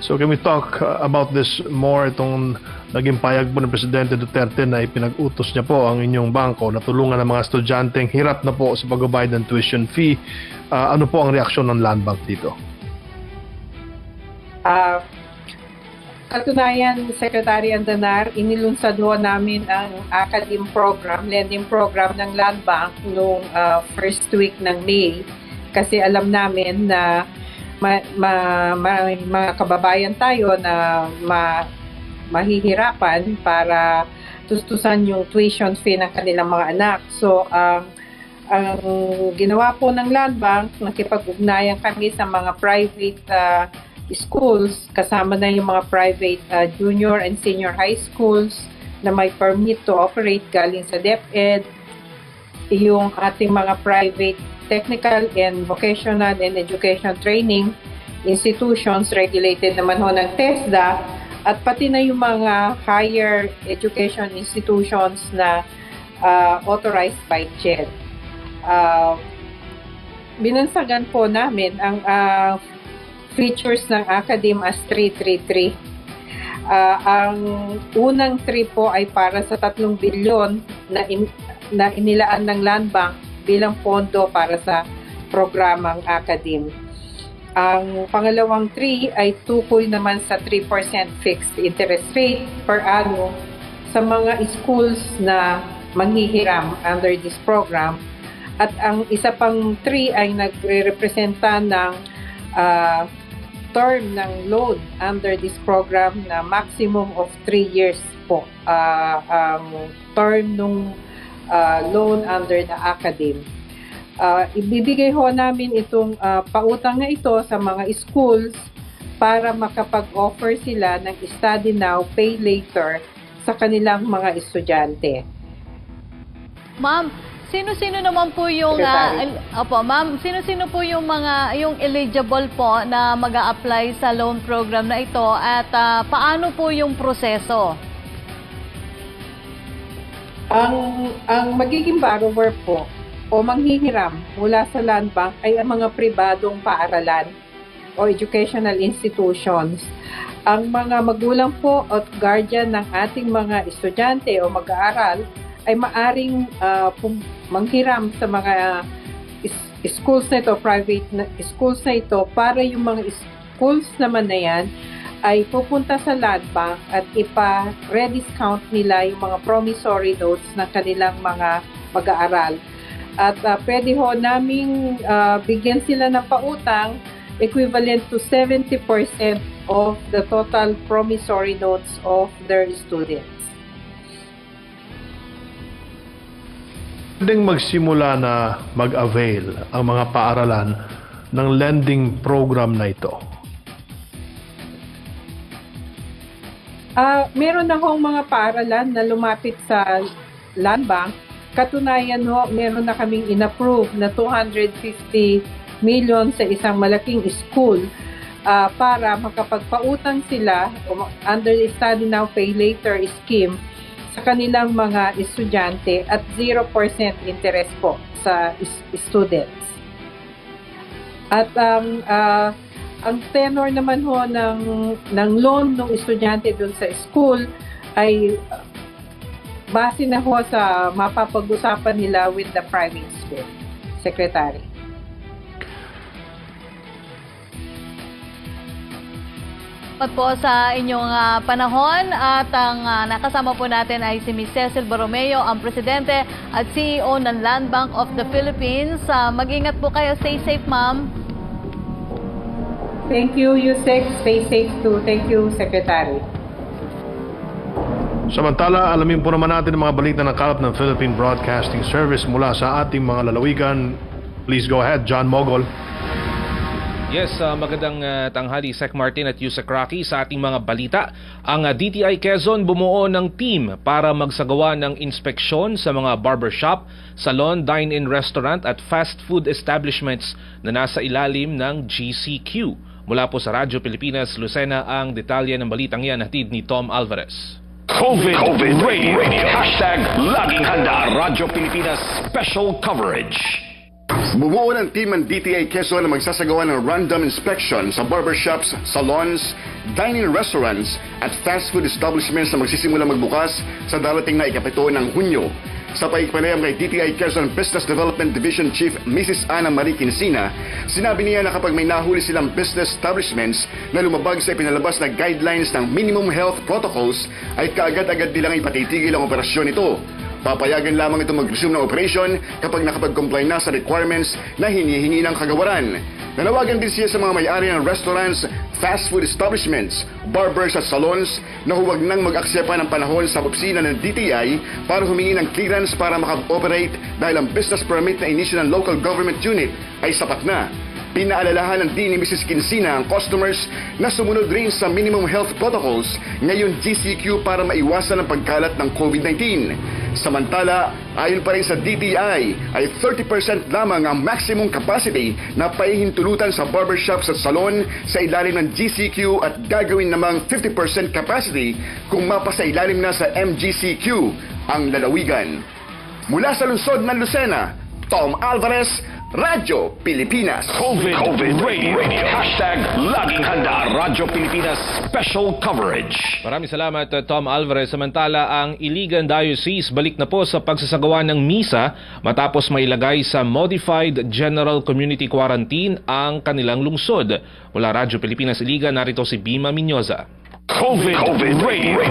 So can we talk about this more, itong naging payag po ng Presidente Duterte na ipinag-utos niya po ang inyong bangko na tulungan ng mga estudyanteng hirap na po sa pagbabayad ng tuition fee. Ano po ang reaksyon ng Land Bank dito? Katunayan, Secretary Andanar, inilunsad ho namin ang academic program, lending program ng Land Bank noong first week ng May, kasi alam namin na mga kababayan tayo na mahihirapan para tustusan yung tuition fee ng kanilang mga anak. So, ang ginawa po ng Land Bank, nakipag-ugnayan kami sa mga private schools, kasama na yung mga private junior and senior high schools na may permit to operate galing sa DepEd, yung ating mga private technical and vocational and education training institutions regulated naman ho ng TESDA, at pati na yung mga higher education institutions na authorized by CHED. Binansagan po namin ang features ng Academ as 333. Ang unang 3 po ay para sa 3 bilyon na inilaan ng Land Bank bilang pondo para sa programang Academ. Ang pangalawang 3 ay tukoy naman sa 3% fixed interest rate per annum sa mga schools na manghihiram under this program. At ang isa pang 3 ay nagre-representa ng term ng loan under this program na maximum of 3 years po ang term ng loan under the Academ. Ibibigay ho namin itong pautang na ito sa mga schools para makapag-offer sila ng study now, pay later sa kanilang mga estudyante. Ma'am, sino-sino naman po yung sino-sino po yung mga eligible po na mag-a-apply sa loan program na ito, at paano po yung proseso? Ang magiging borrower po o manghihiram mula sa Land Bank ay ang mga pribadong paaralan o educational institutions. Ang mga magulang po at guardian ng ating mga estudyante o mag-aaral ay maaring manghiram sa mga schools na ito, private na schools na ito, para yung mga schools naman na yan ay pupunta sa Land Bank at ipa-rediscount nila yung mga promissory notes ng kanilang mga mag-aaral. At pwede ho naming bigyan sila ng pautang equivalent to 70% of the total promissory notes of their students. Pwedeng magsimula na mag-avail ang mga paaralan ng lending program na ito? Meron na hong mga paaralan na lumapit sa Land Bank. Katunayan ho, meron na kaming in-approve na 250 million sa isang malaking school para makapagpautang sila under the Study Now, Pay Later scheme sa kanilang mga estudyante at 0% interest po sa students. At ang tenor naman ho ng loan ng estudyante doon sa school ay base na ho sa mapapag-usapan nila with the private school, Secretary. Salamat po sa inyong panahon, at ang nakasama po natin ay si Ms. Cecil Borromeo, ang Presidente at CEO ng Land Bank of the Philippines. Mag-ingat po kayo. Stay safe, ma'am. Thank you, Yusek. Stay safe too. Thank you, Secretary. Samantala, alamin po naman natin ang mga balita ng kalap ng Philippine Broadcasting Service mula sa ating mga lalawigan. Please go ahead, John Mogol. Yes, magandang tanghali, Sec Martin at Yusek Rocky. Sa ating mga balita, ang DTI Quezon bumuo ng team para magsagawa ng inspeksyon sa mga barbershop, salon, dine-in restaurant at fast food establishments na nasa ilalim ng GCQ. Mula po sa Radyo Pilipinas, Lucena, ang detalye ng balitang yan hatid ni Tom Alvarez. COVID Radio. Laging handa. Radyo Pilipinas Special Coverage. Bumuo ng team ng DTI Quezon na magsasagawa ng random inspection sa barbershops, salons, dining restaurants at fast food establishments na magsisimula magbukas sa darating na ikapito ng Hunyo. Sa paikpanayam kay DTI Quezon Business Development Division Chief Mrs. Ana Marie Quincina, sinabi niya na kapag may nahuli silang business establishments na lumabag sa ipinalabas na guidelines ng minimum health protocols, ay kaagad-agad nilang ipatitigil ang operasyon ito. Papayagan lamang ito mag-resume ng operation kapag nakapag-comply na sa requirements na hinihingi ng kagawaran. Nanawagan din siya sa mga may-ari ng restaurants, fast food establishments, barbers at salons na huwag nang mag-aksepta ng panahon sa opisina ng DTI para humingi ng clearance para makapag-operate dahil ang business permit na inisyu ng local government unit ay sapat na. Pinaalalahanan din ni Mrs. Quincina ang customers na sumunod rin sa minimum health protocols, ngayon GCQ, para maiwasan ang pagkalat ng COVID-19. Samantala, ayon pa rin sa DTI, ay 30% lamang ang maximum capacity na paihintulutan sa barbershops at salon sa ilalim ng GCQ at gagawin namang 50% capacity kung mapasa ilalim na sa MGCQ ang lalawigan. Mula sa lungsod ng Lucena, Tom Alvarez, Radyo Pilipinas. COVID Radio. Laging handa. Radyo Pilipinas Special Coverage. Maraming salamat, Tom Alvarez. Samantala, ang Iligan Diocese balik na po sa pagsasagawa ng misa matapos mailagay sa Modified General Community Quarantine ang kanilang lungsod. Mula Radyo Pilipinas Iligan, narito si Bima Minyoza. COVID Radio.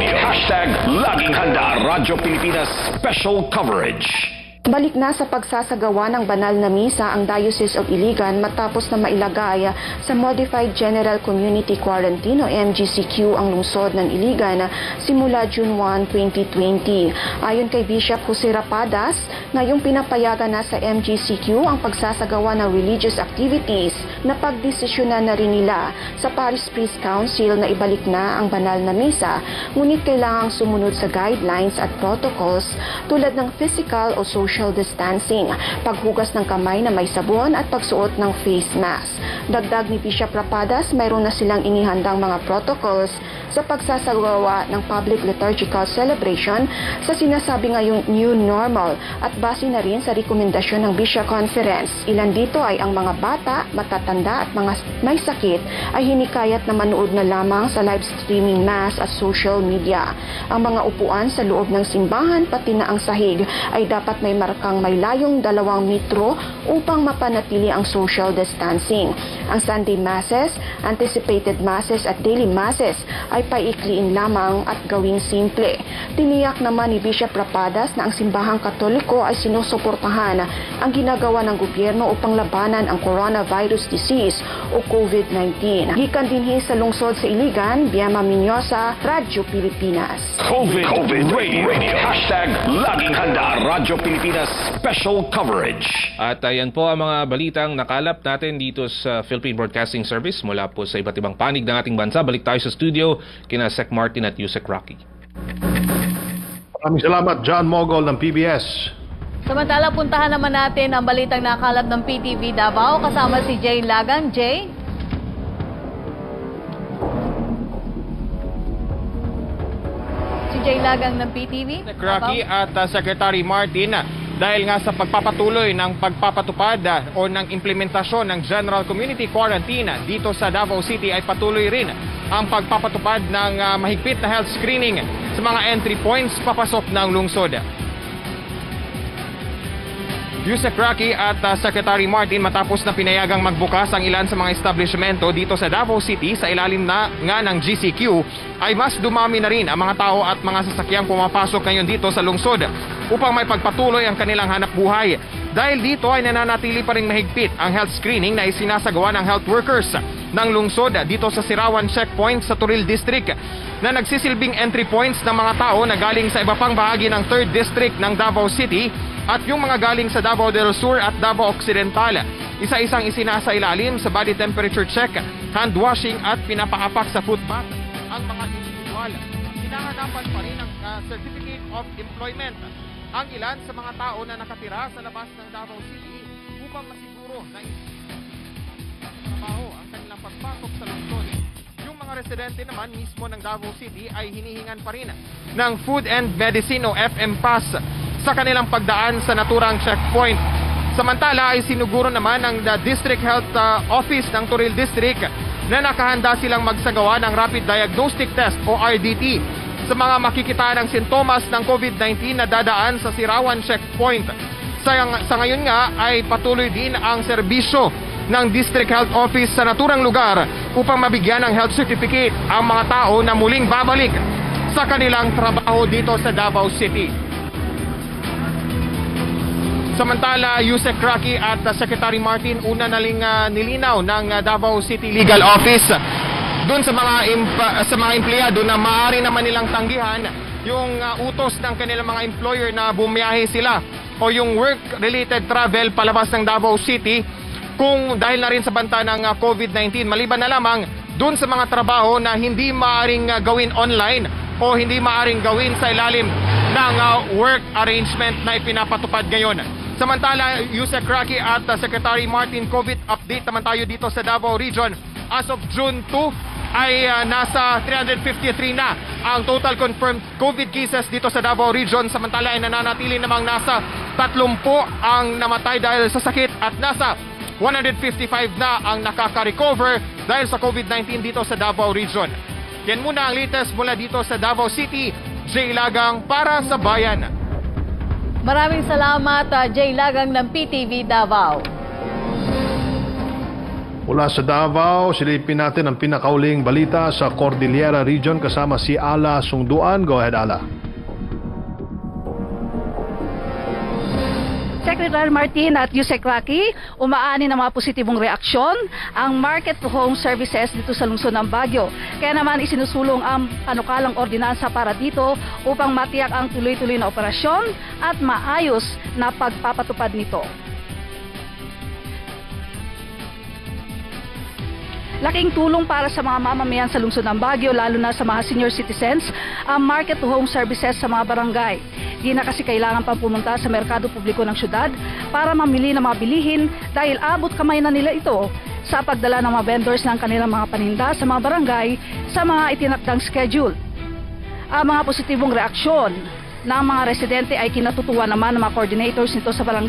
Laging handa. Radyo Pilipinas Special Coverage. Balik na sa pagsasagawa ng banal na misa ang Diocese of Iligan matapos na mailagay sa Modified General Community Quarantine o MGCQ ang lungsod ng Iligan simula June 1, 2020. Ayon kay Bishop Jose Rapadas, ngayong pinapayagan na sa MGCQ ang pagsasagawa ng religious activities na pagdesisyonan na rin nila sa Parish Priest Council na ibalik na ang banal na misa, ngunit kailangang sumunod sa guidelines at protocols tulad ng physical o social distancing, paghugas ng kamay na may sabon at pagsuot ng face mask. Dagdag ni Bishop Rapadas, mayroon na silang inihandang mga protocols sa pagsasagawa ng public liturgical celebration sa sinasabi ngayong new normal at base na rin sa rekomendasyon ng Bishop Conference. Ilan dito ay ang mga bata, matatanda at mga may sakit ay hinikayat na manood na lamang sa live streaming mass at social media. Ang mga upuan sa loob ng simbahan pati na ang sahig ay dapat may markang may layong 2 metro upang mapanatili ang social distancing. Ang Sunday Masses, anticipated Masses at daily Masses ay paikliin lamang at gawing simple. Tiniyak naman ni Bishop Rapadas na ang simbahang Katoliko ay sinusuportahan ang ginagawa ng gobyerno upang labanan ang coronavirus disease o COVID-19. Gikan dinhi sa lungsod sa Iligan, Biama Minyosa, Radyo Pilipinas. COVID Radio. Laging handa. Radyo Pilipinas Special Coverage. At ayan po ang mga balitang nakalap natin dito sa Philippine Broadcasting Service mula po sa iba't ibang panig ng ating bansa. Balik tayo sa studio kina Sec Martin at Yusek Rocky. Maraming salamat, John Mogol ng PBS. Samantala, puntahan naman natin ang balitang nakalap ng PTV Davao kasama si Jay Lagang. Jay? Si Jay Lagang ng PTV Rocky at Secretary Martin, dahil nga sa pagpapatuloy ng pagpapatupad o ng implementasyon ng General Community Quarantine dito sa Davao City ay patuloy rin ang pagpapatupad ng mahigpit na health screening sa mga entry points papasok ng lungsod. Yusek Rocky at Secretary Martin, matapos na pinayagang magbukas ang ilan sa mga establishmento dito sa Davao City sa ilalim na nga ng GCQ, ay mas dumami na rin ang mga tao at mga sasakyang pumapasok ngayon dito sa lungsod upang may pagpatuloy ang kanilang hanap buhay. Dahil dito ay nananatili pa rin mahigpit ang health screening na isinasagawa ng health workers ng lungsod dito sa Sirawan Checkpoint sa Turil District na nagsisilbing entry points ng mga tao na galing sa iba pang bahagi ng 3rd District ng Davao City at yung mga galing sa Davao del Sur at Davao Occidental. Isa-isang isinasailalim sa body temperature check, hand washing at pinapaapak sa footpath ang mga individual. Hinahanapan pa rin ang Certificate of Employment ang ilan sa mga tao na nakatira sa labas ng Davao City upang masiguro na trabaho ang kanilang pagpasok sa lungsod. Yung mga residente naman mismo ng Davao City ay hinihingan pa rin ng Food and Medicine o FM Pass sa kanilang pagdaan sa naturang checkpoint. Samantala ay sinuguro naman ng District Health Office ng Turil District na nakahanda silang magsagawa ng Rapid Diagnostic Test o RDT sa mga makikita ng sintomas ng COVID-19 na dadaan sa Sirawan Checkpoint. Sa ngayon nga ay patuloy din ang serbisyo ng District Health Office sa naturang lugar upang mabigyan ng health certificate ang mga tao na muling babalik sa kanilang trabaho dito sa Davao City. Samantala, Yusek Rocky at Secretary Martin una naling nilinaw ng Davao City Legal Office doon sa mga empleyado na maaari naman nilang tanggihan yung utos ng kanilang mga employer na bumiyahe sila o yung work-related travel palabas ng Davao City kung dahil na rin sa banta ng COVID-19. Maliban na lamang doon sa mga trabaho na hindi maaaring gawin online o hindi maaaring gawin sa ilalim ng work arrangement na ipinapatupad ngayon. Samantala, Yusek Rocky at Secretary Martin, COVID update naman tayo dito sa Davao Region. As of June 2 ay nasa 353 na ang total confirmed COVID cases dito sa Davao Region. Samantala ay nananatili namang nasa 30 ang namatay dahil sa sakit at nasa 155 na ang nakaka-recover dahil sa COVID-19 dito sa Davao Region. Yan muna ang latest mula dito sa Davao City. Jay Lagang para sa Bayan. Maraming salamat, Jay Lagang ng PTV Davao. Mula sa Davao, silipin natin ang pinakauling balita sa Cordillera Region kasama si Ala Sungduan. Go ahead, Ala. Secretary Martin at Yusek Rocky, umaani ng mga positibong reaksyon ang market-to-home services dito sa lungsod ng Baguio. Kaya naman isinusulong ang panukalang ordinansa para dito upang matiyak ang tuloy-tuloy na operasyon at maayos na pagpapatupad nito. Laking tulong para sa mga mamamayan sa lungsod ng Baguio, lalo na sa mga senior citizens, ang market-to-home services sa mga barangay. Di na kasi kailangan pang pumunta sa merkado publiko ng syudad para mamili ng mga bilihin dahil abot kamay na nila ito sa pagdala ng mga vendors ng kanilang mga paninda sa mga barangay sa mga itinakdang schedule. Ang mga positibong reaksyon ng mga residente ay kinatutuwa naman ng mga coordinators nito sa barangay